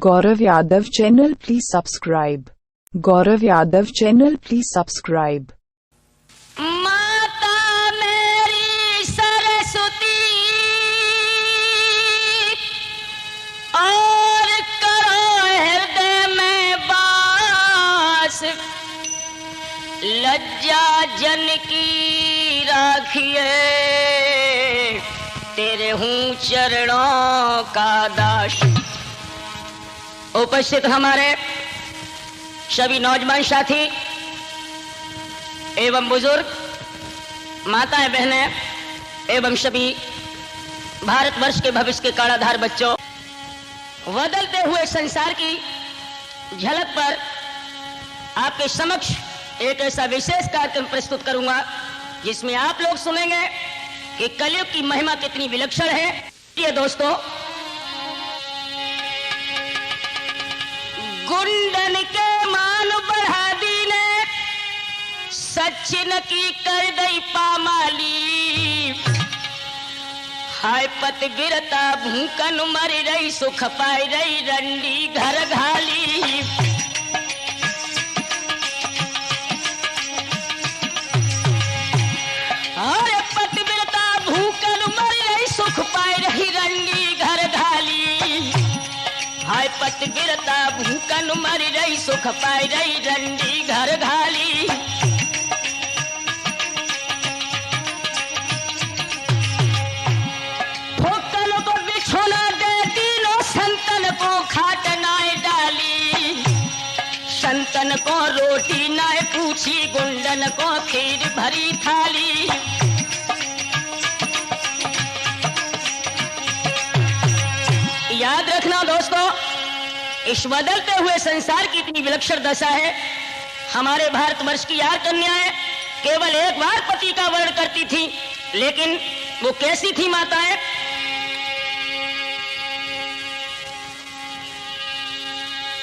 Gaurav Yadav channel, please subscribe. Gaurav Yadav channel, please subscribe. माता मेरी सरस्वती और करो हृदय में वास, लज्जा जन की राखिए, तेरे हूँ चरणों का दास। उपस्थित हमारे सभी नौजवान साथी एवं बुजुर्ग, माताएं, बहनें एवं सभी भारतवर्ष के भविष्य के कालाधार बच्चों, बदलते हुए संसार की झलक पर आपके समक्ष एक ऐसा विशेष कार्यक्रम प्रस्तुत करूंगा जिसमें आप लोग सुनेंगे कि कलयुग की महिमा कितनी विलक्षण है। ये दोस्तों, गुंडन के मान बढ़ा दी ने, सचिन की कर दई पामाली, हाय पत गिरता भूकन मर रही, सुख पाई रही रंडी घर घाली। हाय पत गिरता भूकन मर रही, सुख पाई रही रंडी घर घाली, हाय पत गिरता भूकन मर रही, सुख पाई रही रंडी घर घाली। ठोकन को बिछोना दे तीनों, संतन को खाट नाय डाली, संतन को रोटी नाय पूछी, गुंडन को खीर भरी थाली। याद रखना दोस्तों, इस बदलते हुए संसार की इतनी विलक्षण दशा है। हमारे भारतवर्ष की यार कन्याएं केवल एक बार पति का वर्ण करती थी, लेकिन वो कैसी थी माताएं?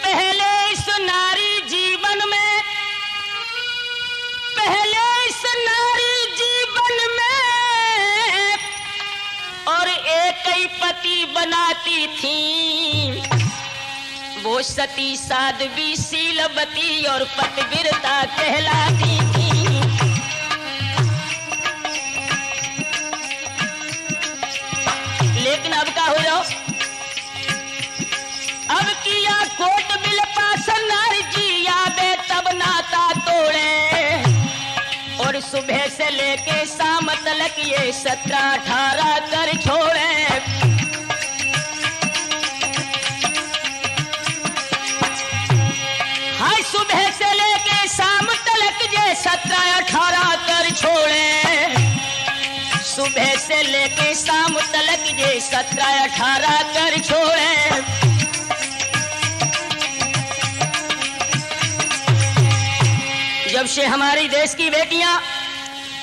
पहले इस नारी जीवन में, पहले इस नारी जीवन में और एक ही पति बनाती थी, वो सती साध्वी शीलवती और पतिव्रता कहलाती थी। लेकिन अब क्या हुआ? अब किया कोट बिल पास, नारी जी आवे तब नाता तोड़े, और सुबह से लेके शाम तक ये 17-18 कर छोड़े। सुबह से लेके शाम तक ये 17-18 कर छोड़े, सुबह से लेके शाम तक ये 17-18 कर छोड़े। जब से हमारी देश की बेटियां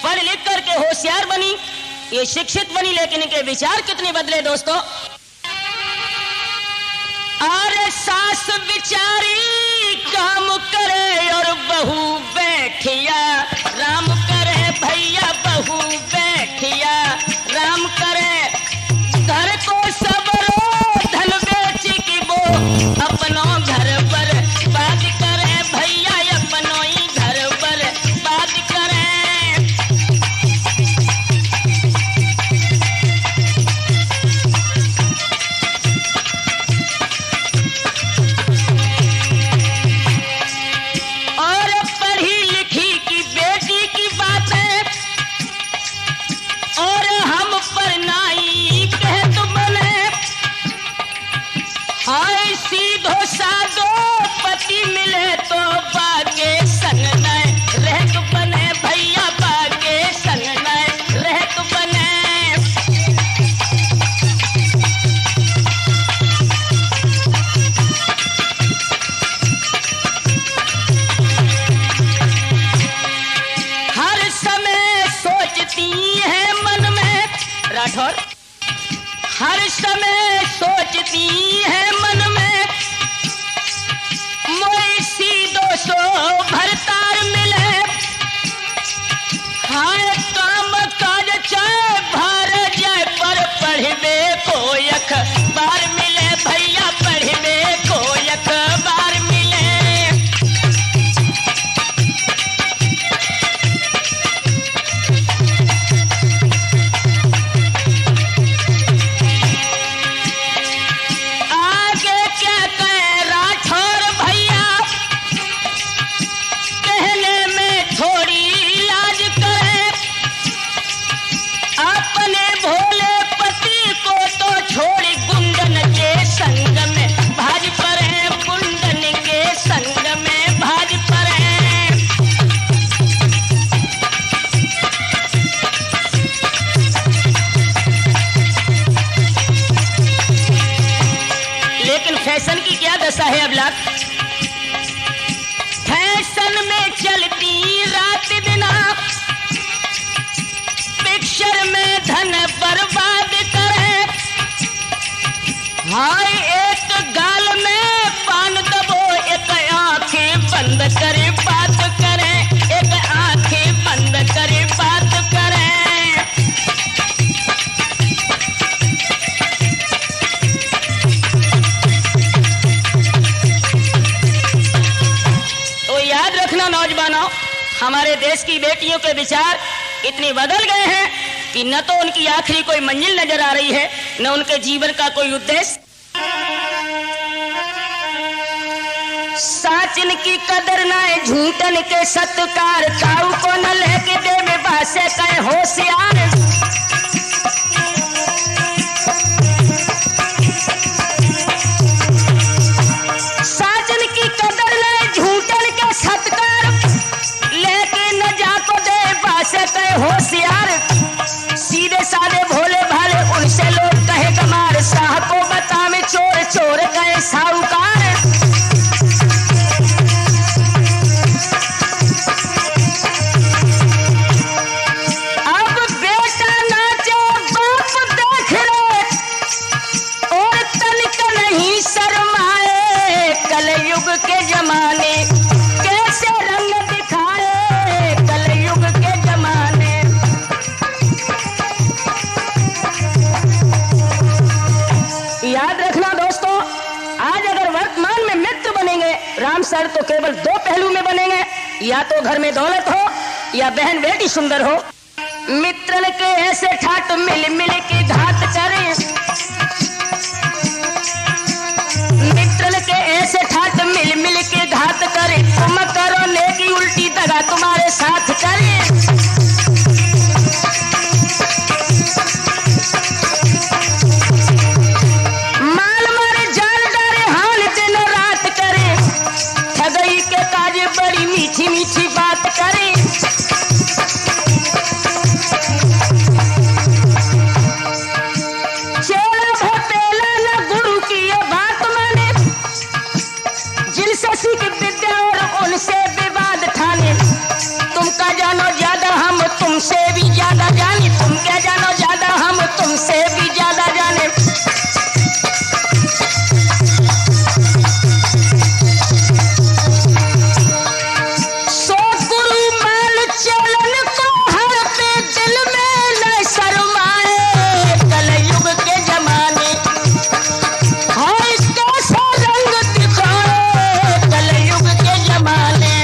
पढ़ लिख करके होशियार बनी, ये शिक्षित बनी, लेकिन इनके विचार कितने बदले दोस्तों। अरे सास बिचारी काम करे और बहू बैठिया राम करे, भैया बहू बैठिया राम करे, घर को सब रो धन बेच की वो अपनो घर पर बात करे, भैया अपनो ही घर पर बात करे। हाय सीधो साधो पति मिले तो बागे संग न रहत बने, भैया बागे संग न रहत बने। हर समय सोचती है मन में, राठौर हर समय सोचती है मन में, मोई सीधो सो क्या दशा है अबला। फैशन में चलती रात बिना, पिक्चर में धन बर्बाद करे। हाय एक गाल में पान दबो, एक आंखें बंद करे बात करे, एक आंखें बंद करे बात करे। तो याद रखना नौजवानों, हमारे देश की बेटियों के विचार इतने बदल गए हैं कि न तो उनकी आखिरी कोई मंजिल नजर आ रही है, न उनके जीवन का कोई उद्देश्य। साचिन की कदर न है, झूठन के सत्कार, काऊ को न लेके देवे बासे कहे होशियार। साचिन की कदर न है, झूठन के सत्कार, लेके न जाको दे बासे कहे होशियार। सीधे साधे भोले भाले उनसे लोग कहे गमार, शाह को बता में चोर चोर कहे साहूकार। अब बेटा नाचे बाप देख रहे और तनिक नहीं शर्माए, कलयुग के जमाने कैसे रंग दिखाए, कलयुग के जमाने। याद रखना दोस्तों, आज अगर वर्तमान में मित्र बनेंगे राम सर तो केवल दो पहलू में बनेंगे, या तो घर में दौलत हो या बहन बेटी सुंदर हो। मित्रन के ऐसे ठाट मिल मिल के घात करे, मित्रन के ऐसे ठाट मिल मिल के घात करे। तुम करो नेकी उल्टी दगा तुम्हारे साथ करे। माल मारे जान डारे हाल दिन रात करे, ठगई के काज बड़ी मीठी मीठी बात करे। चेला भपेला न गुरु की ये बात माने, जिनसे सीख विद्या और उनसे विवाद ठाने। तुम क्या जानो ज्यादा हम तुमसे भी ज्यादा जाने, तुम क्या जानो ज्यादा हम तुमसे भी ज्यादा जाने। सो गुरु माल चलन को हर पे दिल में न शर्माए, कलयुग के जमाने हाँ इसका सा रंग दिखाए, कलयुग के जमाने।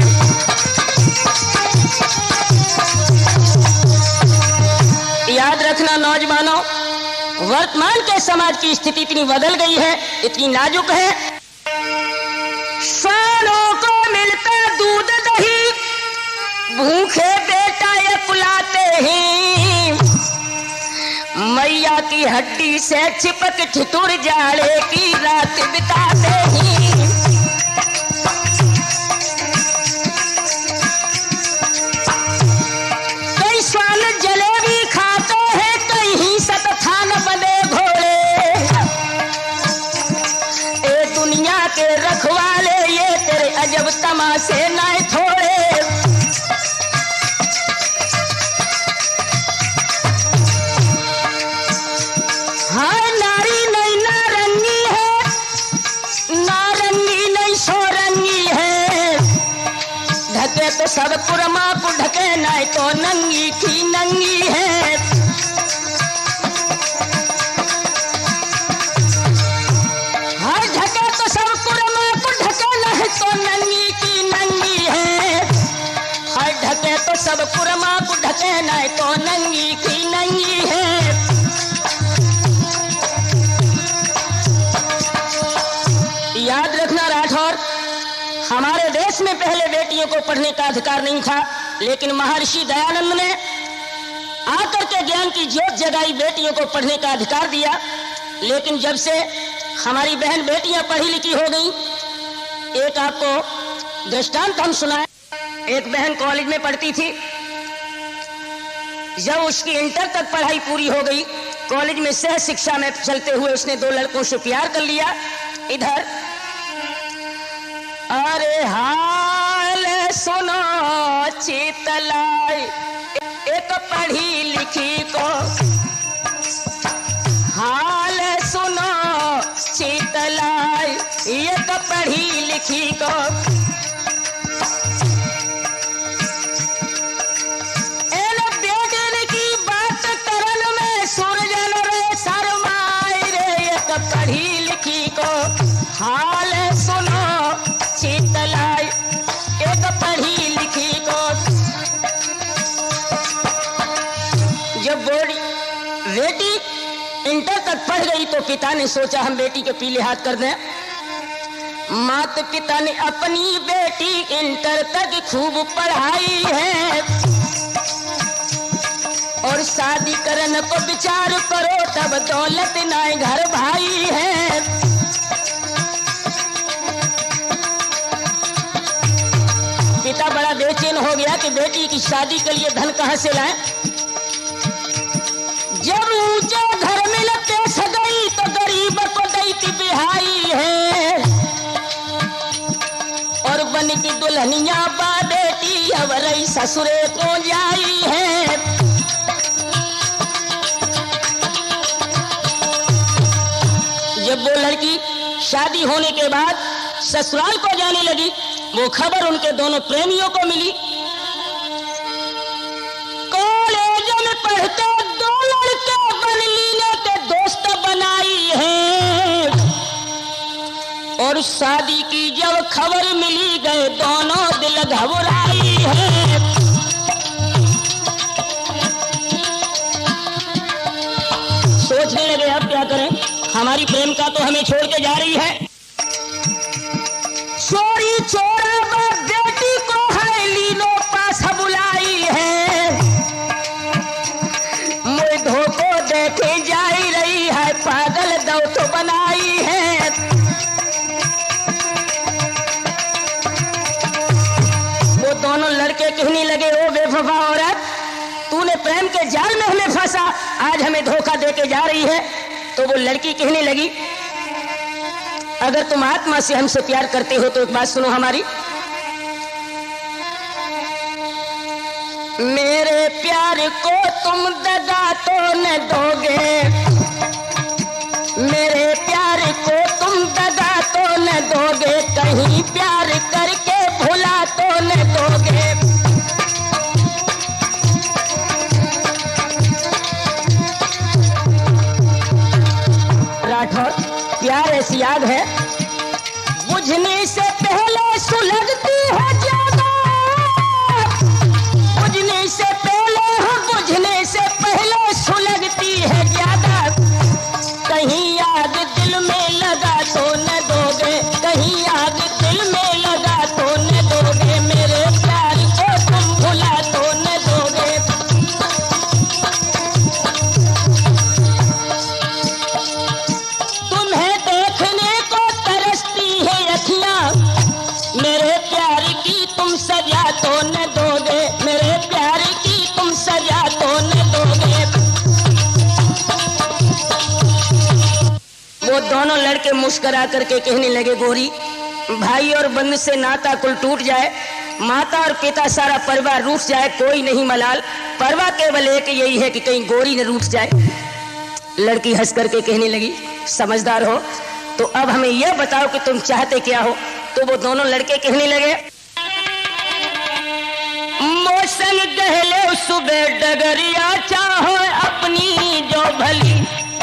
याद रखना नौजवानों, वर्तमान के समाज की स्थिति इतनी बदल गई है, इतनी नाजुक है। सालों को मिलता दूध दही, भूखे बेटा ये कुलाते ही। मैया की हड्डी से चिपक ठिठुर जाड़े की रात बिताते ही। कई स्वान जलेबी खाते हैं, कहीं सतथान बने घोड़े। ए दुनिया के रखवाले ये तेरे अजब तमाशे ना थोड़े। हाँ नारी नहीं नारंगी है, नारंगी नहीं सोरंगी है। ढके तो सब कुरमा को ढके, ना तो नंगी की नंगी है। हाँ ढके तो सब कुरमा को ढके, ना तो नंगी की नंगी है। हाँ ढके तो सब कुरमा को ढके, ना तो नंगी की नंगी है। याद रखना राठौर, हमारे देश में पहले बेटियों को पढ़ने का अधिकार नहीं था, लेकिन महर्षि दयानंद ने आकर के ज्ञान की ज्योत जगाई, बेटियों को पढ़ने का अधिकार दिया। लेकिन जब से हमारी बहन बेटियां पढ़ी लिखी हो गई, एक आपको दृष्टांत हम सुनाए। एक बहन कॉलेज में पढ़ती थी, जब उसकी इंटर तक पढ़ाई पूरी हो गई, कॉलेज में सह शिक्षा में चलते हुए उसने दो लड़कों से प्यार कर लिया। इधर अरे हाल सुनो शीतलाई, एक पढ़ी लिखी को हाल सुनो शीतलाई, एक पढ़ी लिखी को बेटन की बात करन में सूरजन रे शर्माए रे, एक पढ़ी लिखी को हाल सुनो शीतलाई, एक पढ़ी लिखी को। जब बेटी इंटर तक पढ़ गई तो पिता ने सोचा हम बेटी के पीले हाथ कर दें। माता पिता ने अपनी बेटी इंटर तक खूब पढ़ाई है, और शादी करने को विचार करो तब दौलत ना घर भाई है। पिता बड़ा बेचैन हो गया कि बेटी की शादी के लिए धन कहां से लाए। जब ऊंचे घर में लगते सगई तो गरीब को दैती बिहाई है, और बन की दुल्हनिया बा बेटी अवरई ससुरे को जाई है। जब वो लड़की शादी होने के बाद ससुराल को जाने लगी, वो खबर उनके दोनों प्रेमियों को मिली। कॉलेज में पढ़ते दो लड़के बन लीने के दोस्त बनाई है, और शादी की जब खबर मिली गए दोनों दिल घबराई है। सोचने लगे अब क्या करें, हमारी प्रेमिका तो हमें छोड़ के जा रही है। चोरी चोरा बेटी को है लीनो पास बुलाई है, मुझे धोखो देखे जाई रही है, पागल दो तो बनाई है। वो दोनों लड़के कहने लगे ओ बेवफा औरत, तूने प्रेम के जाल में हमें फंसा, आज हमें धोखा देके जा रही है। तो वो लड़की कहने लगी अगर तुम आत्मा से हमसे प्यार करते हो तो एक बात सुनो हमारी। मेरे प्यार को तुम दगा तो न दोगे, मेरे प्यार को तुम दगा तो न दोगे, कहीं प्यार करके भुला तो न दोगे। राठौर, प्यार ऐसी आग है बुझने से पहले सुलगती है ज्यादा, बुझने से पहले बुझने से पहले सुलगती है ज्यादा, कहीं आग दिल में लगा तो न दोगे, कहीं आग दिल में लगा तो न दोगे, मेरे प्यार को तुम भुला तो न दोगे। तुम्हें देखने को तरसती है अखियां, मेरे प्यार की तुम सजा तो न दोगे, मेरे प्यार की तुम सजा तो न दोगे। वो दोनों लड़के मुस्कुरा करके कहने लगे गोरी, भाई और बंधु से नाता कुल टूट जाए, माता और पिता सारा परिवार रूठ जाए, कोई नहीं मलाल, परवाह केवल एक यही है कि कहीं गोरी न रूठ जाए। लड़की हंस करके कहने लगी समझदार हो तो अब हमें यह बताओ कि तुम चाहते क्या हो। तो वो दोनों लड़के कहने लगे मौसम गहले सुबह डगरिया चाहो अपनी जो भली,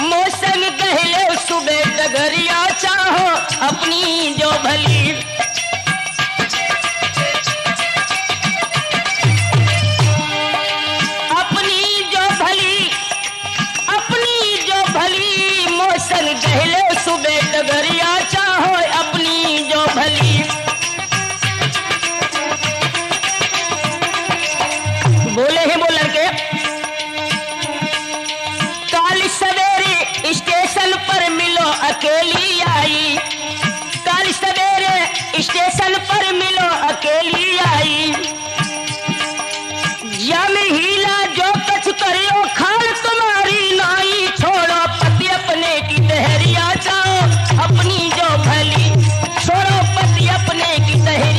मौसम गहले सुबह डगरिया चाहो अपनी जो भली, अपनी जो भली, अपनी जो भली, मौसम गहले सुबह डगरिया चाहो अपनी जो भली। बोले हैं वो लड़के काल सवेरे स्टेशन पर मिलो अकेली आई, काल सवेरे स्टेशन पर मिलो अकेली आई, जम हीला जो कछ करियो खाल तुम्हारी नाई, छोड़ो पति अपने की दहरिया चाहो अपनी जो भली, छोड़ो पति अपने की दहरिया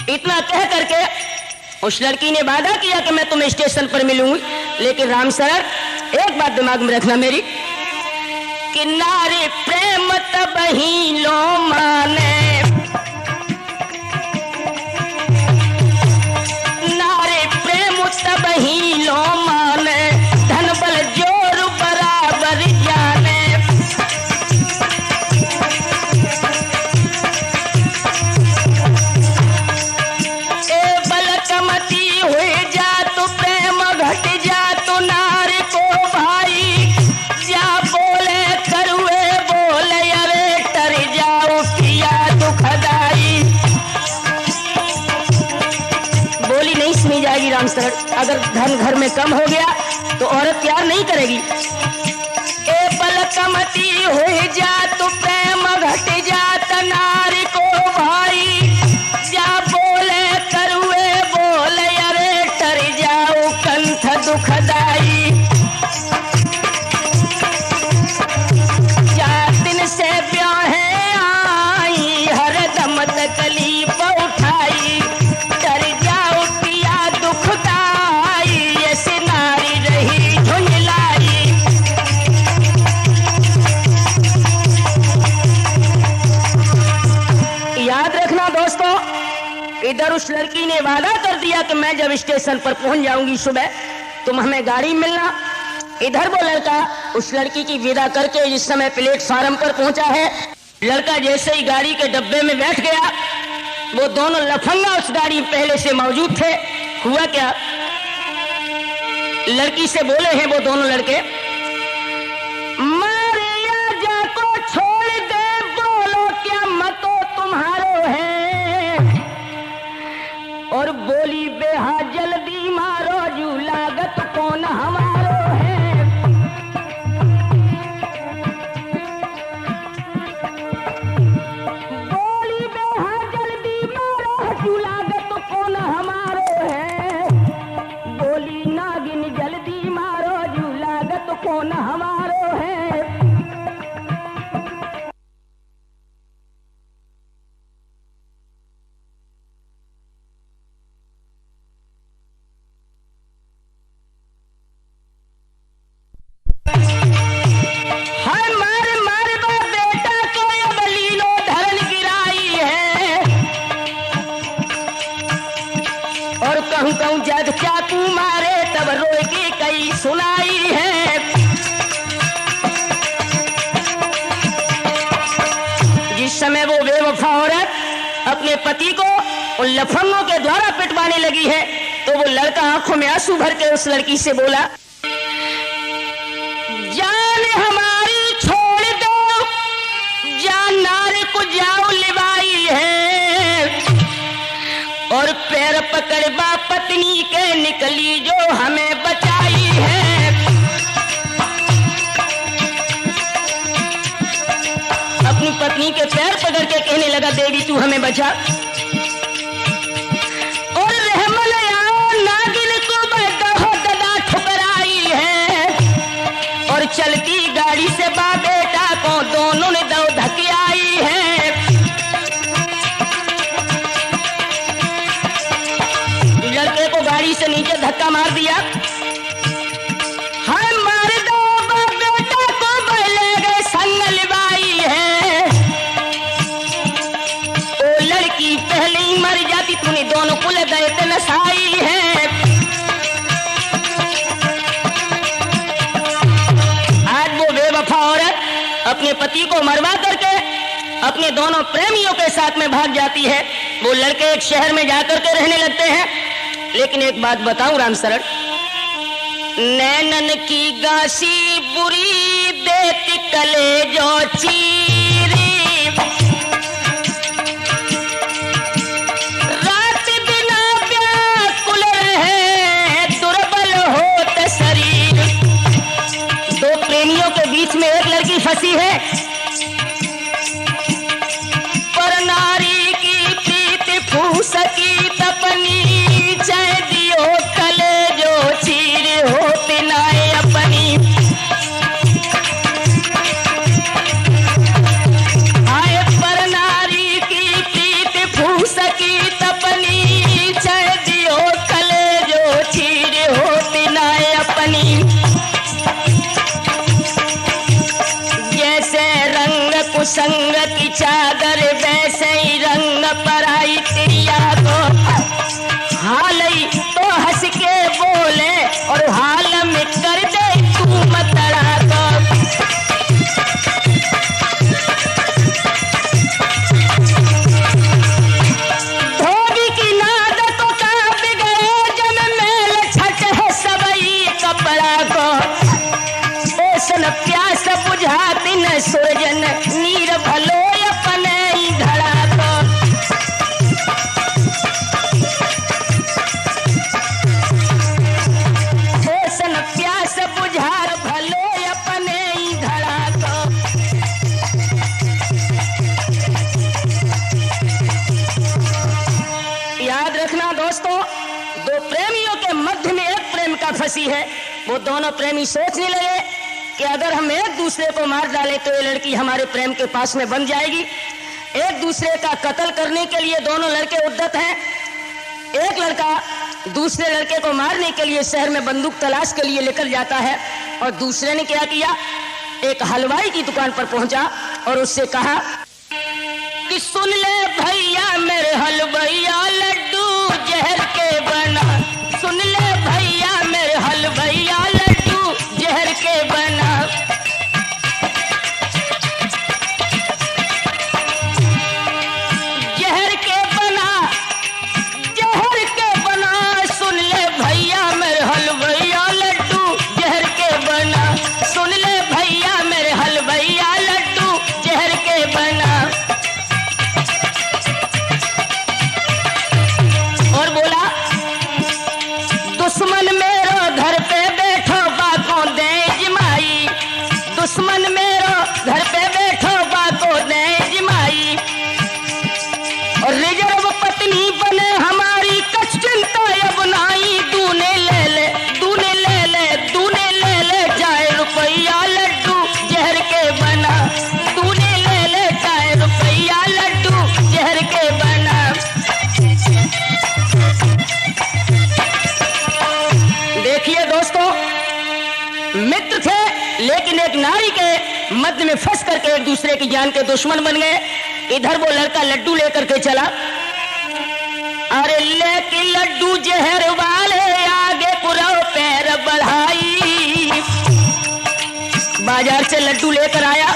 इतना कह करके उस लड़की ने वादा किया कि मैं तुम्हें स्टेशन पर मिलूंगी। लेकिन राम शरण एक बात दिमाग में रखना मेरी, कि नारी प्रेम तब ही लो माने, नारी प्रेम तब ही लो माने, धन बल जोर बराबर जाने। अगर धन घर में कम हो गया तो औरत प्यार नहीं करेगी। ए बलकमती हुई जा तो प्रेम घट जात नारी को भाई, जा बोले करुए बोले अरे टर जाओ कंठ दुखदाई। 4 दिन से ब्याहे आई हर दम तकलीफ उठाई, टर जाओ पिया दुखदाई, ऐसी नारी रही झुंझलाई। याद रखना दोस्तों, इधर उस लड़की ने वादा कर दिया कि मैं जब स्टेशन पर पहुंच जाऊंगी सुबह तुम हमें गाड़ी मिलना। इधर वो लड़का उस लड़की की विदा करके जिस समय प्लेटफार्म पर पहुंचा है, लड़का जैसे ही गाड़ी के डब्बे में बैठ गया, वो दोनों लफंगा उस गाड़ी में पहले से मौजूद थे। हुआ क्या, लड़की से बोले हैं वो दोनों लड़के, मारिया जा को छोड़ दे, बोलो क्या मतो तुम्हारो है, और बोली बेहा जल्दी मारो जू लागत कौन हमारो है। बोली बेहा जल्दी मारो जू लागत कौन हमारो है, बोली नागिन जल्दी मारो जू लागत कौन हमारो है। हाय मार मार बा बेटा को अब लीलो धरन गिराई है, और कहूं कहूं जद चाकू मारे तब रोए की कई सुनाई है। जिस समय वो बेवफा औरत अपने पति को उन लफंगों के द्वारा पिटवाने लगी है, तो वो लड़का आंखों में आंसू भर के उस लड़की से बोला, जान हमारी छोड़ दो, जान नारे को जाओ लिवाई है, और पैर पकड़ बा पत्नी के निकली जो हमें बचाई है। अपनी पत्नी के पैर पकड़ के कहने लगा, देवी तू हमें बचा, और रहमल आओ नागिन को बदहो ददा ठुकराई है, और चलती गाड़ी से बा बेटा को दोनों ने दो धक्के आई है। लड़के को गाड़ी से नीचे धक्का मार दिया, हाय मार दो बा बेटा को बले गए संग लिवाई है, ओ लड़की पहले ही मर जाती, तूने दोनों कुल दैत नसाई है। आज वो बेवफा औरत अपने पति को मरवा करके अपने दोनों प्रेमियों के साथ में भाग जाती है। वो लड़के एक शहर में जाकर के रहने लगते हैं। लेकिन एक बात बताऊं राम शरण, नैनन की गासी बुरी देती कले जो चीरी, रात बिना व्याकुल रहे दुर्बल होत शरीर। दो प्रेमियों के बीच में एक लड़की फंसी है, पर नारी की प्रीति फूस की तपनी, चाहे दियो कले जो चीर होते नाए अपनी। आए पर नारी की प्रीति फूस की तपनी, याद रखना दोस्तों, दो प्रेमियों के मध्य में एक प्रेम का फंसी है। वो दोनों प्रेमी सोचने लगे कि अगर हम एक दूसरे को मार डालें तो ये लड़की हमारे प्रेम के पास में बन जाएगी। एक दूसरे का कत्ल करने के लिए दोनों लड़के उद्यत हैं। एक लड़का दूसरे लड़के को मारने के लिए शहर में बंदूक तलाश के लिए लेकर जाता है, और दूसरे ने क्या किया, एक हलवाई की दुकान पर पहुंचा और उससे कहा कि सुन ले भैया मेरे हलवैया लड्डू जहर के बना, सुन ले भैया मेरे हलवैया लड्डू जहर के बना। जहर के बना, जहर के बना, सुन ले भैया मेरे हलवैया लड्डू जहर के बना, सुन ले भैया मेरे हलवैया लड्डू जहर के बना। और बोला दुश्मन मेरो घर पे बैठो बाको दे जमाई, दुश्मन मेरो घर पे बैठो बाको दे जमाई। और रिजर्व पत्नी बने हमारी कछ चिंता अब नाई, दूने ले ले, दूने ले ले, दूने ले ले जाए रुपया लड्डू जहर के बना, दूने ले ले जाए रुपया लड्डू जहर के बना। देखिए दोस्तों, मित्र थे लेकिन एक नारी के मध्य में फंस करके एक दूसरे की जान के दुश्मन बन गए। इधर वो लड़का लड्डू लेकर के चला, अरे लेके लड्डू जहर वाले आगे पुरो पैर बढ़ाई। बाजार से लड्डू लेकर आया,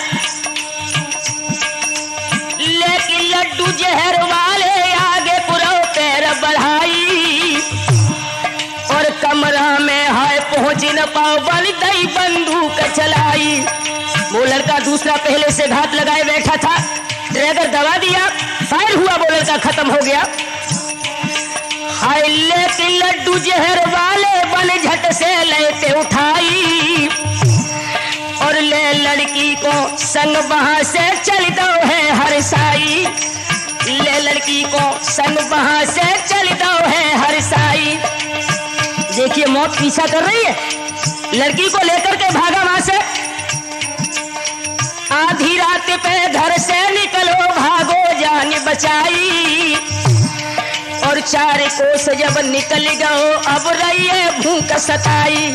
लेके लड्डू जहर वाले आगे पुरो पैर बढ़ाई। और कमरा में हाय पहुंच न पाओ बन दई बंदूक चलाई। वो लड़का दूसरा पहले से घात लगाए बैठा था, ड्रैगर दबा दिया, फायर हुआ, वो लड़का खत्म हो गया। हाय लेके लड्डू जहर वाले बन झट से लेते उठाई। और ले लड़की को संग वहां से चल दो है हर साई, ले लड़की को संग वहां से चल दो है हर साई। देखिए मौत पीछा कर रही है, लड़की को लेकर के भागा वहां से। आधी रात पे घर से निकलो भागो जान बचाई। और 4 कोस जब निकल गओ अब रहिए भूख सताई।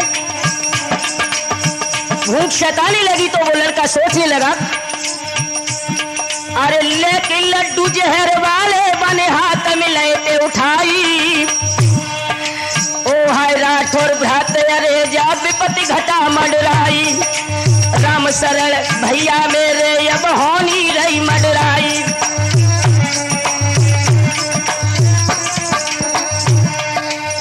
भूख सताने लगी तो वो लड़का सोचने लगा, अरे लेके लड्डू जहर वाले बने हाथ में लेते उठाई। ओ हाय राठौर भ्रात अरे जा विपत्ति घटा मंडराई। राम शरण भैया मेरे अब होनी रही मंडराई।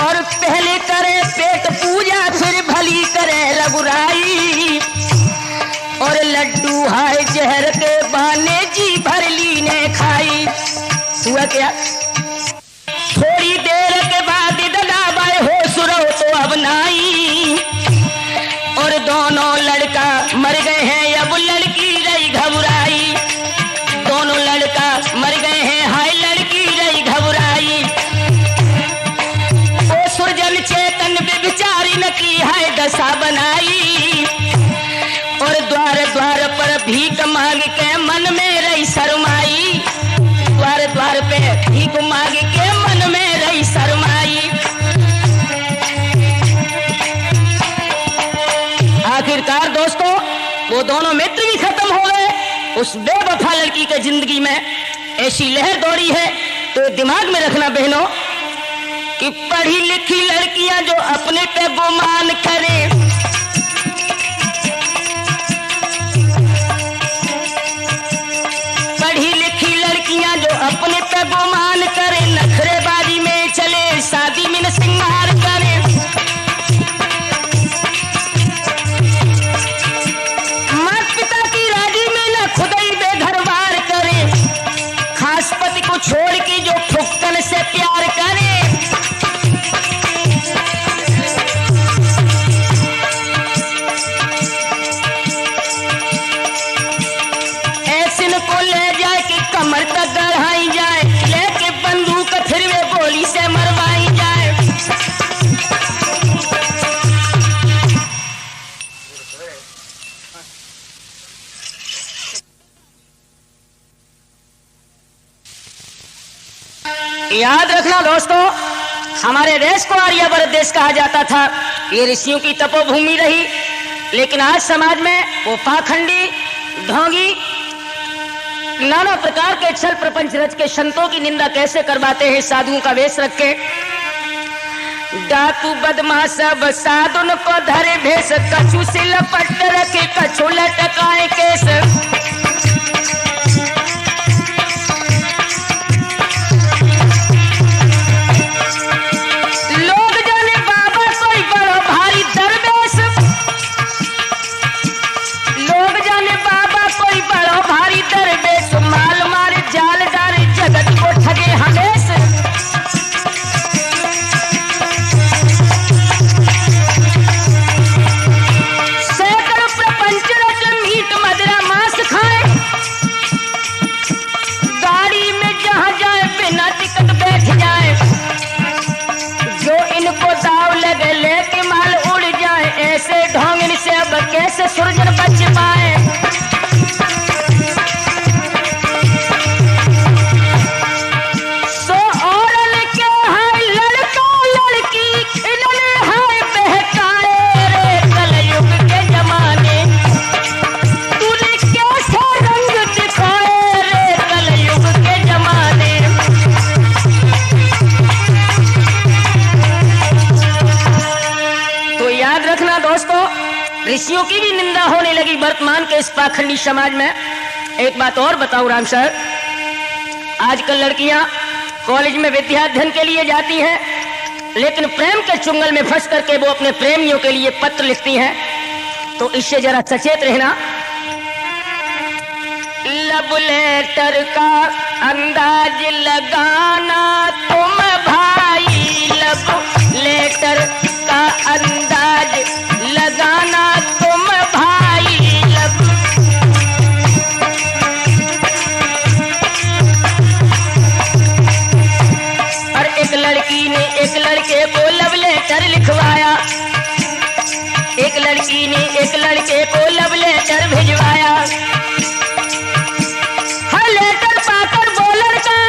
और पहले करे पेट पूजा फिर भली करे रघुराई। और लड्डू हाय जहर के बहाने जी भर ली ने खाई। हुआ क्या, थोड़ी देर के बाद दगाबाई हो सुरो तो अब नाई। और दोनों लड़का मर गए हैं अब लड़की रही घबराई। दोनों लड़का मर गए हैं हाय लड़की रही घबराई। ओ सुरजन चेतन बेचारी न की है दशा बनाई। और द्वार द्वार पर भीख मांग के मन में रही शर्माई। द्वार द्वार पे भीख मांग के मन में रही शर्माई। आखिरकार दोस्तों वो दोनों मित्र भी खत्म हो गए। उस बेवफा लड़की के जिंदगी में ऐसी लहर दौड़ी है तो दिमाग में रखना बहनों कि पढ़ी लिखी लड़कियां जो अपने पे गुमान करें, पढ़ी लिखी लड़कियां जो अपने पे गुमान करें, नखरेबाजी में चले शादी में न सिंगार करें। छोड़ के जो फुक्कन से प्यार करे, ऐसे को ले जाए कि कमर तक गढ़ाई जाए, लेके बंदूक फिर वे गोली याद रखना दोस्तों, हमारे देश को आर्यवर्त देश कहा जाता था। ये ऋषियों की तपोभूमि रही, लेकिन आज समाज में वो पाखंडी, ढोंगी, नाना प्रकार के छल प्रपंच रच के संतों की निंदा कैसे करवाते हैं साधुओं का वेश रख के। डाकू बदमाश सब साधुन को धरे भेष, कछु से लपट रखे कछु लटकाए केस। लोग जाने बाबा कोई बड़ो भारी दरवेश, लोग जाने बाबा कोई बड़ो भारी दरवेश, माल मारे जाल डारे जगत को ठगे हमेश। सैकड़ों प्रपंच रच मीट मदिरा मांस खाए, गाड़ी में जहां जाए बिना टिकट बैठ जाए। जो इनको दाव लगे लेके माल उड़ जाए, ऐसे ढोंग से अब कैसे सुरजन बच पाए। सो औरल के हाय लड़का लड़की, इन्होंने हाय बहकाए रे कलयुग के जमाने। तूने कैसे रंग दिखाए रे कलयुग के जमाने। तो याद रखना दोस्तों, ऋषियों की भी निंदा होने लगी वर्तमान के इस पाखंडी समाज में। एक बात और बताऊं राम सर, आजकल लड़कियां कॉलेज में विद्याध्ययन के लिए जाती हैं, लेकिन प्रेम के चुंगल में फंस करके वो अपने प्रेमियों के लिए पत्र लिखती हैं। तो इससे जरा सचेत रहना। लव लेटर का अंदाज लगाना तुम भाई, लव लेटर का अंदाज लगाना तुम भाई। लव और एक लड़की ने एक लड़के को लव लेटर लिखवाया, एक लड़की ने एक लड़के को लव लेटर भिजवाया। हर लेटर पाकर वो लड़का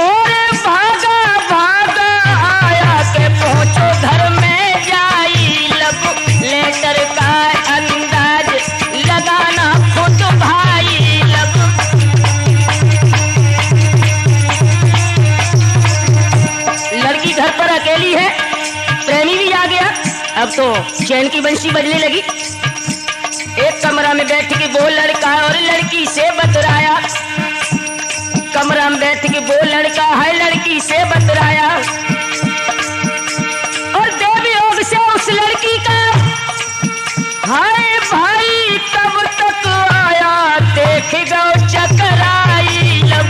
और भागा भागा आया के पहुंचो घर में जाई। लव लेटर का अंदाज लगाना खुद भाई। लव लड़की घर पर अकेली है, प्रेमी भी आ गया। अब तो चैन की बंशी बजने लगी। एक कमरा में बैठ के वो लड़का और लड़की से बतराया, कमरा में बैठ के वो लड़का है लड़की से बतराया। और देव योग से उस लड़की का हाय भाई कब तक आया, देख गो चकराई। लव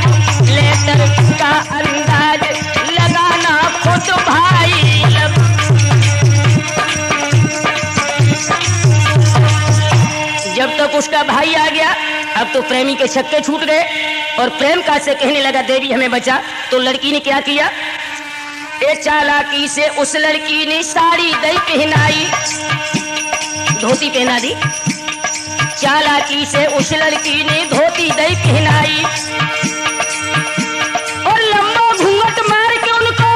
लेटर का अंदाज लगाना खुद भाई। लव जब तक उसका भाई आ गया, अब तो प्रेमी के छक्के छूट गए और प्रेम का से कहने लगा देवी हमें बचा। तो लड़की ने क्या किया, एक चालाकी से उस लड़की ने साड़ी दई पहनाई, धोती पहना दी। चालाकी से उस लड़की ने धोती दई पहनाई और लंबा घूंघट मार के उनको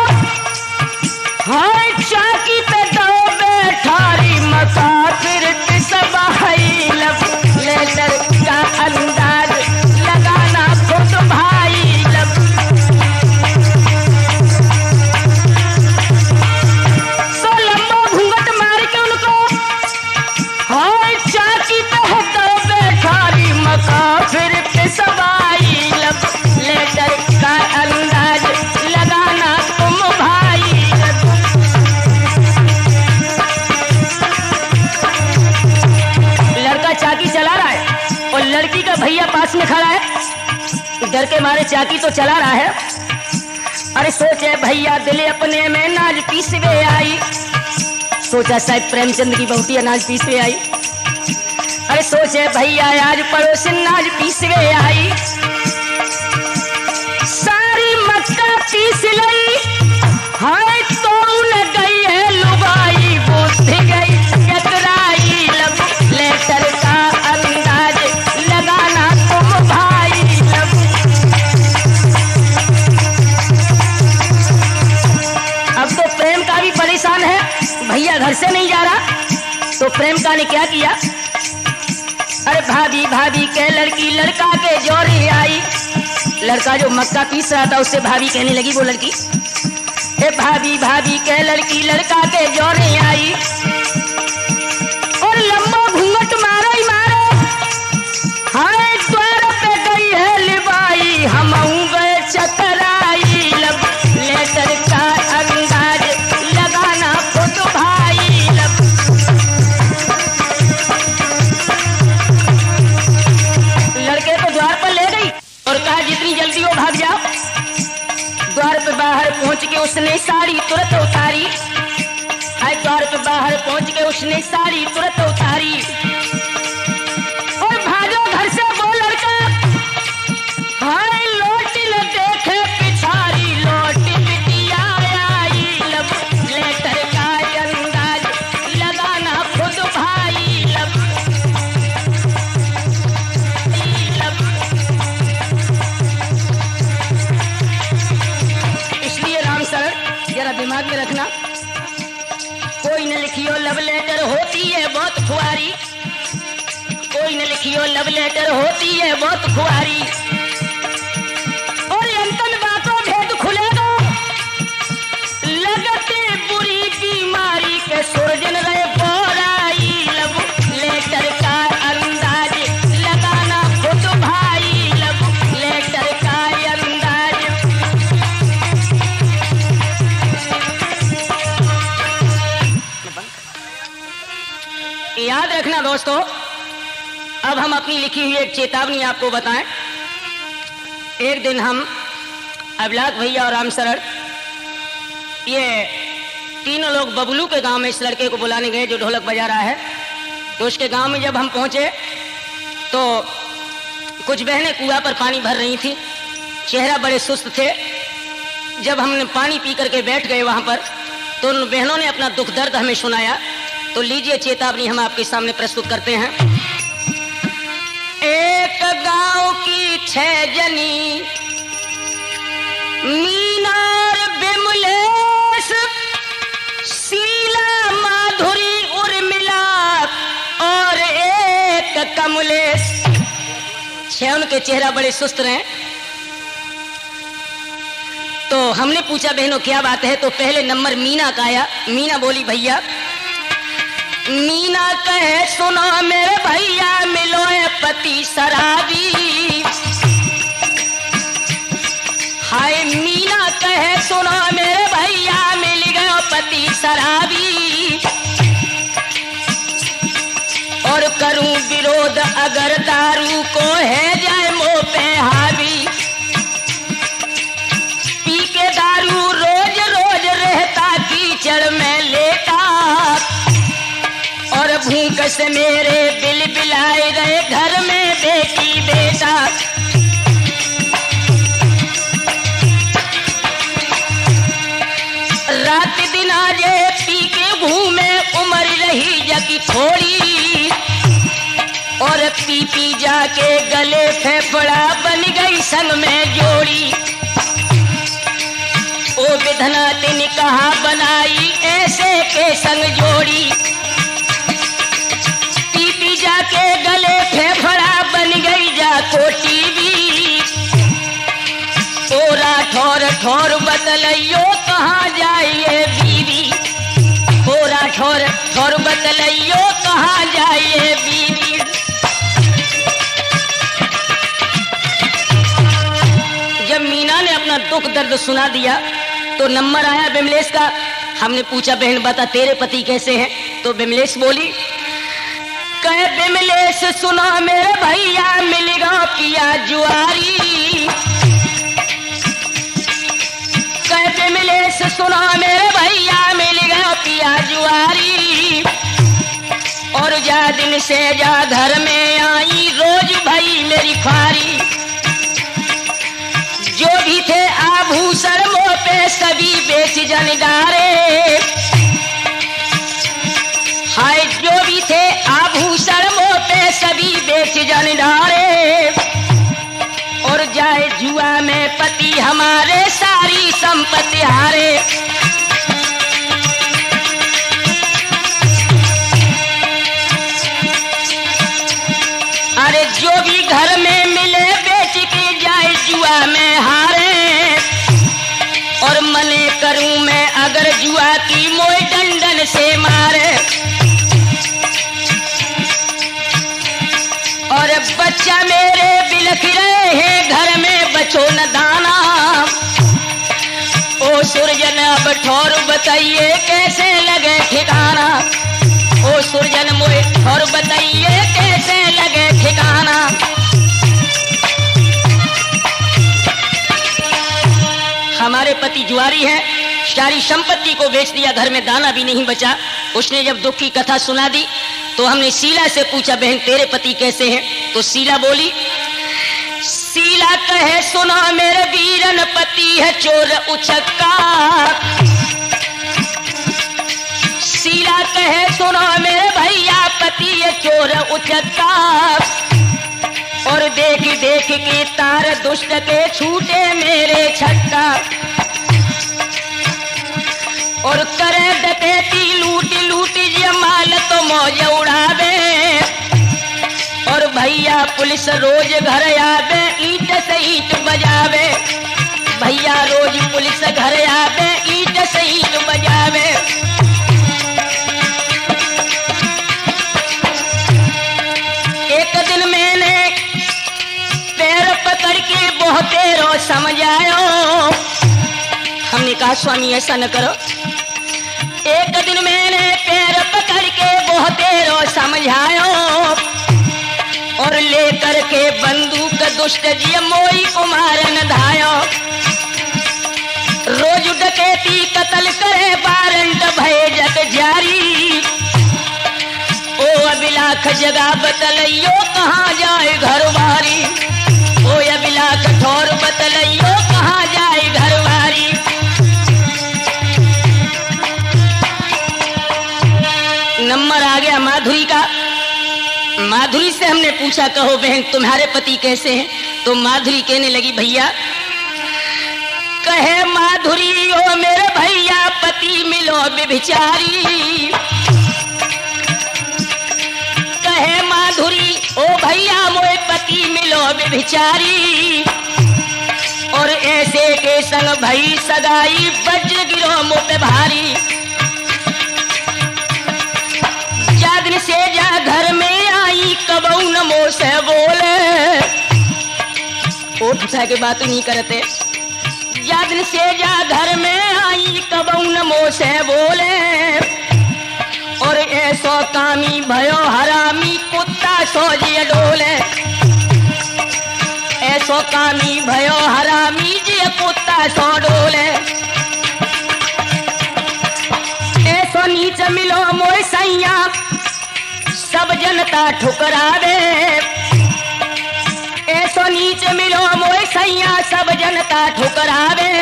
हाय चाकी पे दो बैठारी मसाफिर सबाई। लव लेटर का अंदाज लगाना खुद भाई। लव सो लंबा घूंघट मार के उनको हाय चाकी पे दो बैठारी मसाफिर सबाई। लव लेटर का अंदाज लगाना तुम भाई। लड़का चाकी चला रहा है और लड़की का भैया पास में खड़ा है, डर के मारे चाकी तो चला रहा है। अरे सोचे भैया दिल अपने में नाज पीसवे आई, सोचा शायद प्रेमचंद की बहुती अनाज पीसवे आई। अरे सोचे भैया आज पड़ोस नाज पीसवे आई, सारी मक्का पीस लई हाय तो न गई है लुगाई, बुझ गई चकराई। लव लेटर का अंदाज लगाना तुम भाई। लव भैया घर से नहीं जा रहा, तो प्रेमिका ने क्या किया, अरे भाभी भाभी के लड़की लड़का के जोरी आई। लड़का जो मक्का पीस रहा था उससे भाभी कहने लगी वो लड़की, ए भाभी भाभी के लड़की लड़का के जोरी आई, और लंबा घूंघट मारो ही मारो, हाय द्वार पे गई है लिबाई, हम गए चकराई, लब लेटर का अंदाज लगाना खुद भाई, लब लड़के को द्वार पर ले गई और कहा जितनी जल्दी हो भाग जाओ। द्वार पे बाहर पहुंच के उसने साड़ी तुरंत उतारी, द्वार पे बाहर पहुंच के उसने साड़ी तुरंत उतारी और भागो घर से वो लड़का, हाय लौट न देखे पिछाड़ी, लौट बिटिया आई, लब लेटर का अंदाज लगाना खुद भाई, लब इसलिए राम शरण जरा दिमाग में रखना, कोई न लिखियो लव लेटर होती है बहुत खुआरी, कोई न लिखियो लव लेटर होती है बहुत खुआरी, और अंतन बातों भेद खुलेगा, लगती बुरी बीमारी के सुरजन रहे बोराई, लव लेटर का अंदाज लगाना खुद भाई, लव लेटर का अंदाज। याद रखना दोस्तों, अब हम अपनी लिखी हुई एक चेतावनी आपको बताएं। एक दिन हम अभिलाष भैया और राम शरण ये तीनों लोग बबलू के गांव में इस लड़के को बुलाने गए जो ढोलक बजा रहा है। तो उसके गांव में जब हम पहुंचे तो कुछ बहनें कुआं पर पानी भर रही थी, चेहरा बड़े सुस्त थे। जब हमने पानी पी करके बैठ गए वहां पर तो उन बहनों ने अपना दुख दर्द हमें सुनाया। तो लीजिए चेतावनी हम आपके सामने प्रस्तुत करते हैं। एक गांव की 6 जनी मीना और बिमलेश, शीला माधुरी उर्मिला और एक कमलेश, 6 उनके चेहरा बड़े सुस्त रहे। तो हमने पूछा बहनों क्या बात है, तो पहले नंबर मीना का आया। मीना बोली भैया, मीना कहे सुनो मेरे भैया मिलो है पति शराबी, हाय मीना कहे सुनो मेरे भैया मिल गए पति शराबी, और करूं विरोध अगर दारू को है जाए मुंह पे हावी, पी के दारू रोज रोज रहता कीचड़ में लेटा, और भूख से मेरे बिल बिलाए रहे घर में बेटी बेटा, रात दिन आजे पी के घूमे उम्र रही जकी थोड़ी, और पी पी जाके गले फेफड़ा बन गई संग में जोड़ी, ओ विधना तिन कहा बनाई ऐसे के संग जोड़ी, जाके गले फेफड़ा बन गई जा कोटी भी, ओ राठौर ठौर बतलइयो कहाँ जाइए बीवी, ओ राठौर ठौर बतलइयो कहाँ जाइए बीवी। जब मीना ने अपना दुख दर्द सुना दिया तो नंबर आया बिमलेश का। हमने पूछा बहन बता तेरे पति कैसे हैं, तो बिमलेश बोली, कहे बिमलेश सुनो मेरे भैया मिलेगा पिया जुआरी, कहे बिमलेश सुनो मेरे भैया मिलेगा पिया जुआरी, और जा दिन से जा घर में आई रोज भाई मेरी ख्वारी, जो भी थे आभूषण मुँह पे सभी बेच जन डारे, हाय जो भी थे आभूषण मुँह पे सभी बेच जन डारे, और जाए जुआ में पति हमारे सारी संपत्ति हारे, जो भी घर में मिले बेच के जाए जुआ में हारे, और मने करूं मैं अगर जुआ की मोए डंडन से मारे। और बच्चा मेरे बिलख रहे हैं घर में बचो न दाना, ओ सुरजन अब ठौर बताइए कैसे लगे ठिकाना, ओ सुरजन मोए ठौर बताइए कैसे लगे ठिकाना। हमारे पति जुआरी हैं, सारी संपत्ति को बेच दिया, घर में दाना भी नहीं बचा। उसने जब दुख की कथा सुना दी तो हमने शीला से पूछा, बहन तेरे पति कैसे हैं? तो शीला बोली, शीला कहे सुनो मेरे वीरन पति है चोर उचक्का। शीला कहे सुनो मेरे भैया पति है चोर उचक्का, और देख देख के तार दुष्ट के छूटे मेरे छक्का। और करे डकैती लूट लूट जे माल तो मौज उड़ावे, और भैया पुलिस रोज घर आवे ईंट से ईंट बजावे। भैया रोज पुलिस घर आवे ईंट से ईंट बजावे। एक दिन मैंने पैर पकड़ के बहुते रो समझायो। हमने कहा स्वामी ऐसा न करो। एक दिन मैंने पैर पकड़ के बहुते रो समझायो, और लेकर के बंदूक दुष्ट जी मोई को मारन धायो। रोज डकैती कत्ल करे वारंट भय जग जारी, ओ अबिलाख जगह बतलइयो कहाँ जाए घरवारी, ओ अबिलाख ठौर बतलइयो कहाँ जाए घरवारी। नंबर आ गया माधुरी का। माधुरी से हमने पूछा, कहो बहन तुम्हारे पति कैसे हैं? तो माधुरी कहने लगी, भैया कहे माधुरी ओ मेरे भैया पति मिलो व्यभिचारी। कहे माधुरी ओ भैया मोए पति मिलो व्यभिचारी, और ऐसे के संग भई सगाई बज गिरो मुँह पे भारी। जादन से जा घर में आई कबऊ नमो से बोले, ओठ उठा के बात नहीं करते। जादन से जा घर में आई कबऊ नमो से बोले, और ऐसो कामी भयो हरामी कुत्ता सोजिए डोले। ऐसो कामी भयो हरामी जी कुत्ता सो डोले। ऐसो नीच मिलो मोय सैया सब जनता ठुकरावे। ऐसो नीच मिलो मोय सैया सब जनता ठुकरावे,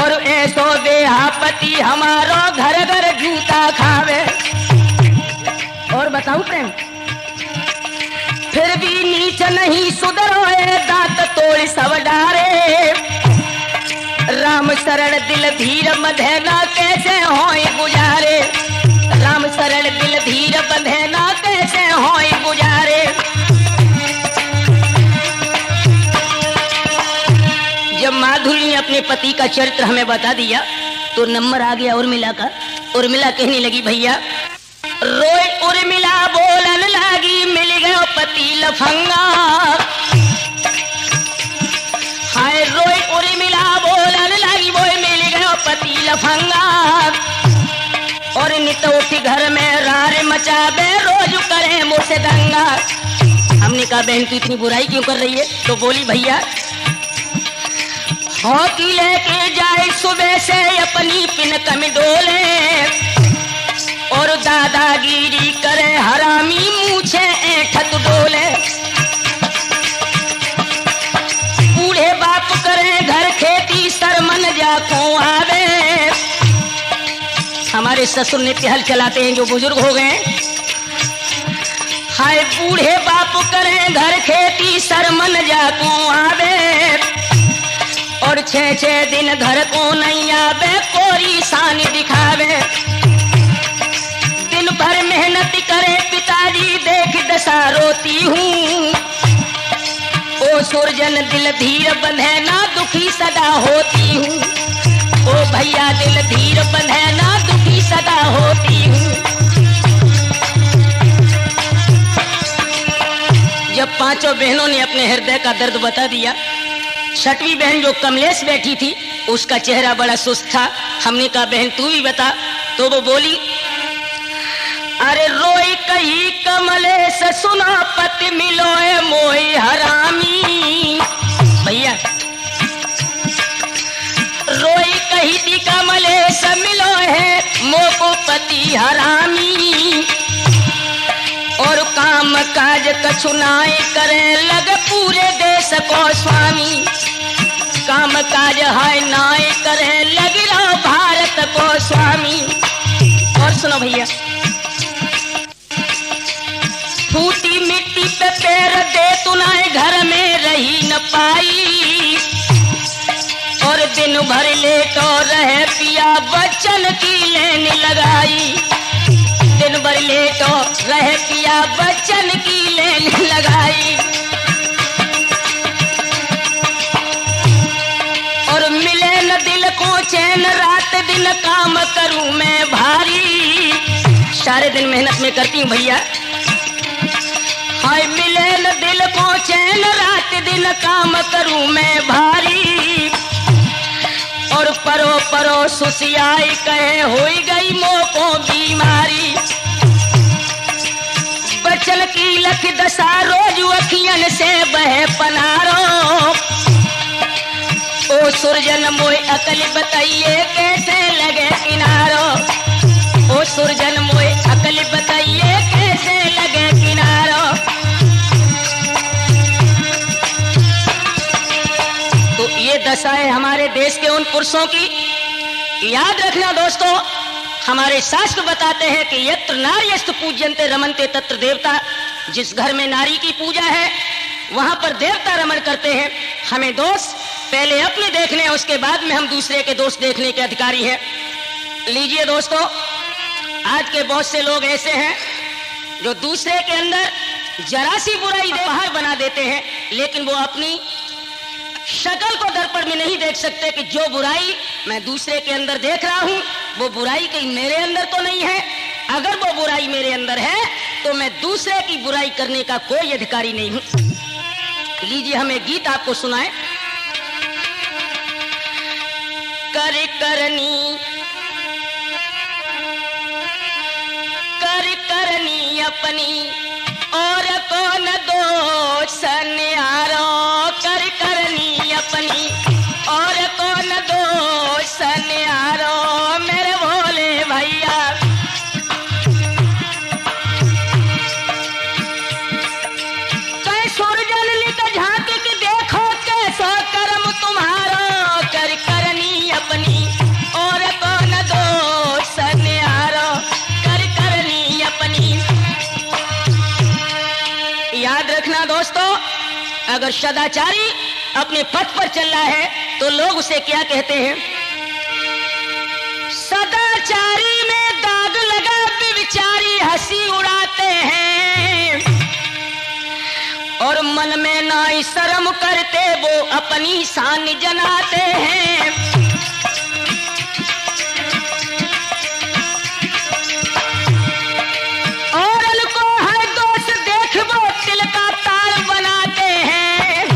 और ऐसो बेहापति हमारो घर घर जूता खावे। और बताऊं प्रेम, फिर भी नीच नहीं सुधरोए दांत तोड़ सब डारे। राम शरण दिल धीर बंधेना कैसे होए गुजारे। राम शरण दिल धीर बंधेना कैसे होए गुजारे। जब माधुरी ने अपने पति का चरित्र हमें बता दिया तो नंबर आ गया उर्मिला का। उर्मिला कहने लगी, भैया रोए उर्मिला बोलन लगी मिल गयो पति लफंगा। हाय रोए उर्मिला बोलन लगी वो मिल गयो पति लफंगा, और नित उठी घर में रार मचाबे रोज करे मुझसे दंगा। हमने कहा बहन तू इतनी बुराई क्यों कर रही है? तो बोली, भैया हॉकी लेके जाए सुबह से अपनी पिनक में डोले, और दादागिरी करे हरामी मूछे ऐठत डोले। बूढ़े बाप करे घर खेती सरमन जाको आवे। हमारे ससुर नित्य हल चलाते हैं जो बुजुर्ग हो गए। हाय बूढ़े बाप करे घर खेती सरमन जाको आवे, और 6-6 दिन घर को नहीं आवे कोरी शान दिखावे। दिन भर मेहनत करे पिताजी देख दशा रोते होती हूँ। ओ सुरजन दिल धीर बंधे ना दुखी सदा होती हूँ। ओ भैया दिल धीर बंधे ना दुखी सदा होती हूँ। जब पांचों बहनों ने अपने हृदय का दर्द बता दिया, छठवीं बहन जो कमलेश बैठी थी उसका चेहरा बड़ा सुस्त था। हमने कहा बहन तू भी बता। तो वो बोली, अरे रोई कही कमलेश सुना पति मिलोए मोई हरामी। भैया रोई कही थी कमलेश मिलो है मोको पति हरामी। और काम काज कछुनाए करे लग पूरे देश को स्वामी। काम काज है नाए करे लग रहा भारत को स्वामी। और सुनो भैया, फूटी मिट्टी पे पैर दे तुनाए घर में रही न पाई। और दिन भर लेटो रहे पिया बच्चन की लेन लगाई। दिन भर लेटो रहे पिया बच्चन की लेन लगाई। और मिले न दिल को चैन रात दिन काम करूं मैं भारी। सारे दिन मेहनत में करती हूँ भैया। हाय मिले न दिल को चैन रात दिन काम करूं मैं भारी। और परो परो सुसियाई कहे होई गई मोको बीमारी। बचन की लख दशा रोज अखियन से बहे पनारो। ओ सुरजन मोई अकल बताइए कैसे लगे किनारो। ओ सुरजन मोई अकल बताइए कैसे लगे किनारो। तो ये दशा है हमारे देश के उन पुरुषों की। याद रखना दोस्तों, हमारे शास्त्र बताते हैं कि यत्र नार्यस्त पूज्यन्ते रमन्ते तत्र देवता। जिस घर में नारी की पूजा है वहां पर देवता रमण करते हैं। हमें दोष पहले अपने देखने, उसके बाद में हम दूसरे के दोष देखने के अधिकारी हैं। लीजिए दोस्तों, आज के बहुत से लोग ऐसे हैं जो दूसरे के अंदर जरा सी बुराई बाहर बना देते हैं, लेकिन वो अपनी शक्ल को दर्पण में नहीं देख सकते कि जो बुराई मैं दूसरे के अंदर देख रहा हूं वो बुराई कहीं मेरे अंदर तो नहीं है। अगर वो बुराई मेरे अंदर है तो मैं दूसरे की बुराई करने का कोई अधिकारी नहीं हूं। लीजिए हम एक गीत आपको सुनाए। कर करनी अपनी और कौन दोष न्यारो। कर करनी अपनी और कौन दोष न्यारो। मेरे भोले भैया कई सुरजन लिख झांक के देखो कैसा कर्म तुम्हारा। कर करनी अपनी और कौन दोष न्यारो। कर करनी अपनी। याद रखना दोस्तों, अगर सदाचारी अपने पथ पर चल रहा है तो लोग उसे क्या कहते हैं? सदाचारी में दाग लगा विचारी हंसी उड़ाते हैं। और मन में ना शर्म करते वो अपनी शान जनाते हैं। और उनको हर दोष देख वो तिल का तार बनाते हैं।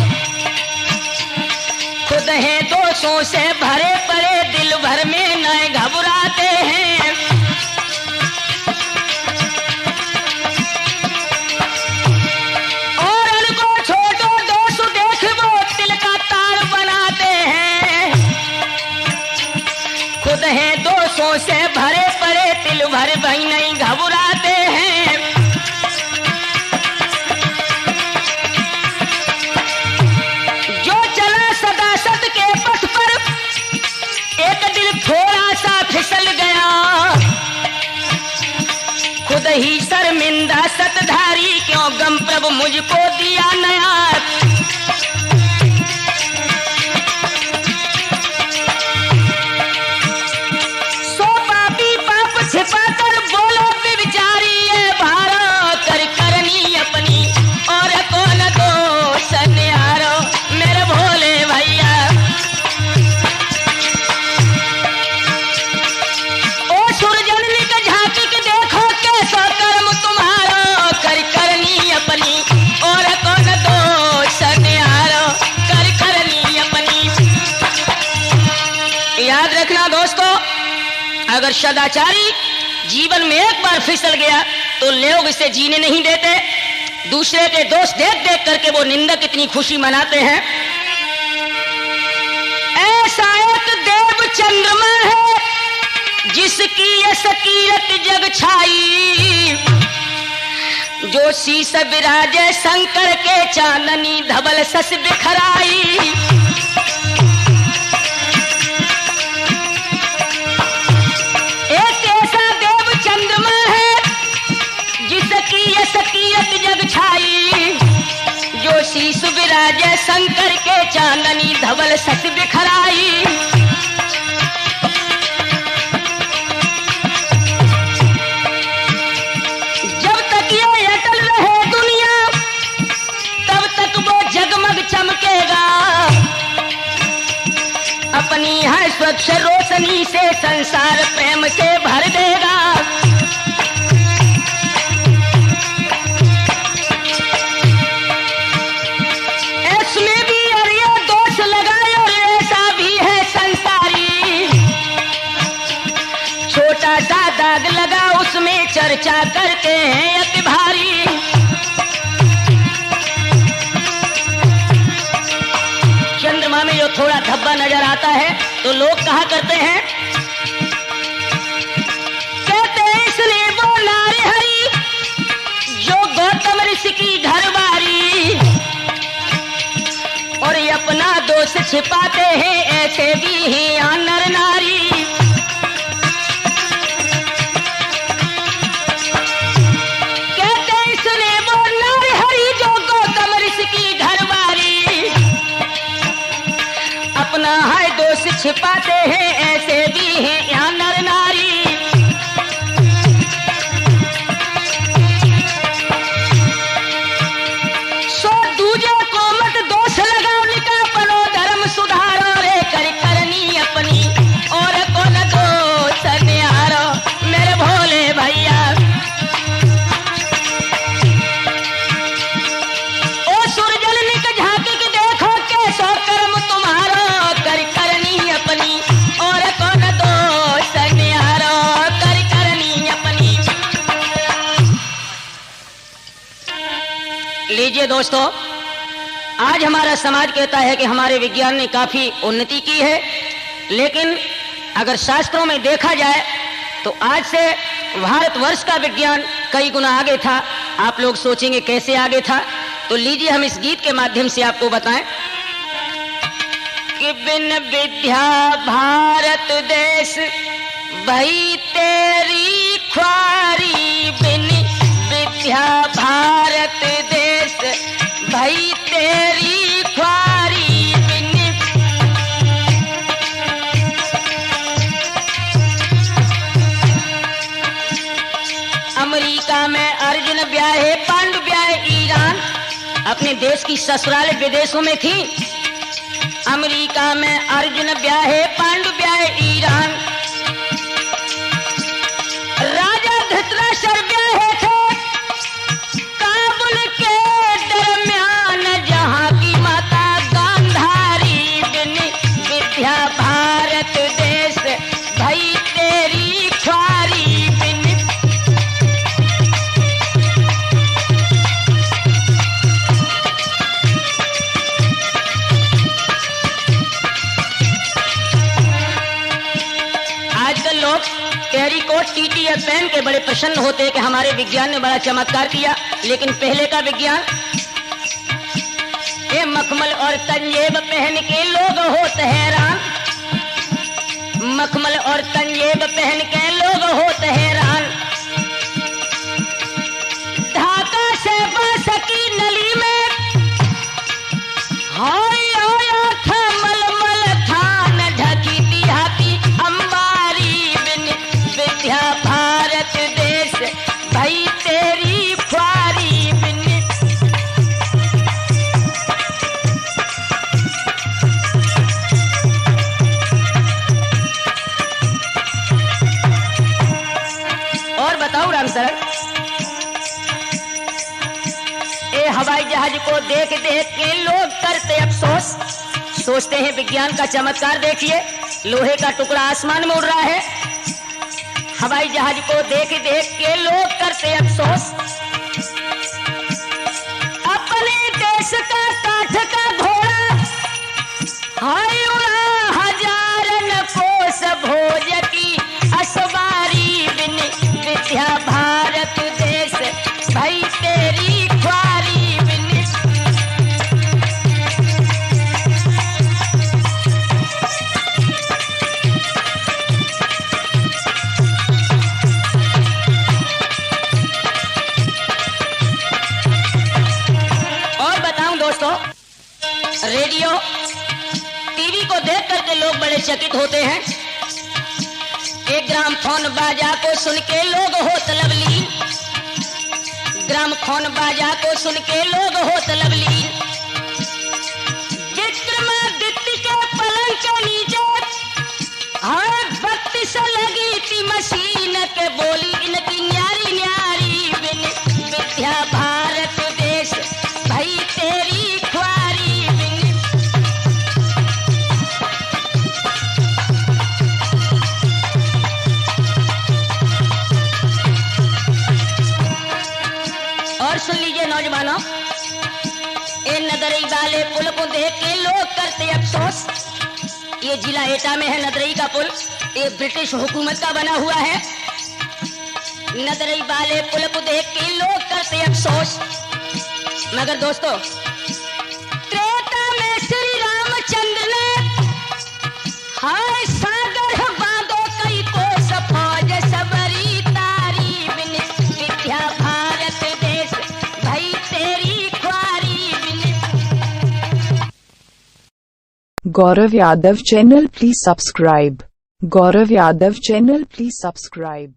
खुद है दोषों से भरे पड़े दिल भर में न घबराते हैं। और उनको छोटो दोष देख वो तिल का तार बनाते हैं। खुद है दोषों से भरे पड़े दिल भर भी नहीं घबराते हैं। जो चला सदा सत के पथ पर एक दिल थोड़ा सा फिसल गया। खुद ही शर्मिंदा सतधारी क्यों गम प्रभु मुझको दिया नया। सो पापी पाप छिपा कर बोलो विचारी ये भारा। कर करनी अपनी याद रखना दोस्तों, अगर सदाचारी जीवन में एक बार फिसल गया तो लोग इसे जीने नहीं देते। दूसरे के दोष देख देख करके वो निंदक इतनी खुशी मनाते हैं। ऐसा एक देव चंद्रमा है जिसकी ये सकीरत जग छाई, जो शीश विराजे शंकर के चांदनी धवल सस बिखराई। एक ऐसा देव चंद्रमा है जिसकी ये सकीरत जग छाई, जो शीश विराजे शंकर के चांदनी धवल सस बिखराई। जब तक ये अटल रहे दुनिया तब तक वो जगमग चमकेगा, अपनी है स्वच्छ रोशनी से संसार प्रेम से भर देगा। इसमें भी अरे दोष लगाए और ऐसा भी है संसारी, छोटा सा दाग लगा उसमें चर्चा करते हैं अति भारी। चंद्रमा में जो थोड़ा धब्बा नजर आता है तो लोग कहा करते हैं, कहते हैं इसने वो नारी हरी जो गौतम ऋषि की घरवारी, और ये अपना दोष छिपाते हैं ऐसे भी हैं यहाँ नर नारी। कहते हैं इसने वो नारी हरी जो गौतम ऋषि की घरवारी, अपना है दोष छिपाते हैं ऐसे भी हैं यहाँ नर नारी। सो दूजे को मत दोष लगाओ, निका पनो धर्म सुधारो रे, कर करनी अपनी और कौन दोष निहारो मेरे भोले भैया। ओ सूरजल निक झांकी के देखो कैसो कर्म तुम्हारो, कर करनी अपनी और कौन दोष निहारो, कर करनी अपनी। लीजिए दोस्तों, आज हमारा समाज कहता है कि हमारे विज्ञान ने काफी उन्नति की है, लेकिन अगर शास्त्रों में देखा जाए तो आज से भारतवर्ष का विज्ञान कई गुना आगे था। आप लोग सोचेंगे कैसे आगे था, तो लीजिए हम इस गीत के माध्यम से आपको बताएं कि बिन विद्या भारत देश भई तेरी ख्वारी, बिन विद्या भारत देश भई तेरी ख्वारी, बिन अमेरिका में अर्जुन ब्याहे पांडु ब्याहे ईरान, अपने देश की ससुराल विदेशों में थी। अमेरिका में अर्जुन ब्याहे पांडु ब्याहे ईरान, राजा धृतराष्ट्र ब्याहे थे काबुल के दरमियान, जहां की माता गांधारी, बिन विद्या भारत देश भई तेरी ख्वारी, बिन आजकल लोग टेरिकोट टीटीएफ पहन के बड़े प्रसन्न होते हैं कि हमारे विज्ञान ने बड़ा चमत्कार किया, लेकिन पहले का विज्ञान ये मखमल और तंजेब पहन के लोग होते हैरान, मखमल और तंजेब पहन के लोग होते हैरान। ढाका से बांस की नली में हाय आया था मलमल थान, ढकी तिहाती अंबारी, बिन विद्या भारत देश भई तेरी ख्वारी, बिन और बताओ राम सर, ये हवाई जहाज को देख देख के लोग करते अफसोस, सोचते हैं विज्ञान का चमत्कार देखिए। लोहे का टुकड़ा आसमान में उड़ रहा है। हवाई जहाज को देख देख के लोग करते अफसोस। अपने देश का काठ का घोड़ा हाय उड़ा हजारन कोस भोज की असवारी बिन विद्या भारत देश भाई तेरी ख्वारी बिन। और बताऊं दोस्तों, रेडियो टीवी को देख करके लोग बड़े चकित होते हैं। एक ग्रामफोन बाजा को सुन के लोग होत लवलीन, ग्रामफोन बाजा को सुन के लोग होत लवलीन। विक्रमादित्य के पलंग के नीचे हर वक्त से लगी थी मशीन के बोली इनकी न्यारी न्यारी बिन विद्या भारत देश भाई तेरी ख्वारी बिन। और सुन लीजिए नौजवानों, ये नदरई वाले पुल को देख के लोग करते अफसोस। ये जिला एटा में है नदरई का पुल, ये ब्रिटिश हुकूमत का बना हुआ है। नदरई वाले पुल को देख के लोग करते अफसोस। मगर दोस्तों, त्रेता में श्री रामचंद्र ने हाय सागर बांधो कई कोस फौज सबरी तारी बिन विद्या भारत देश भाई तेरी ख्वारी बिन। Gaurav Yadav channel, please subscribe. Gaurav Yadav channel, please subscribe.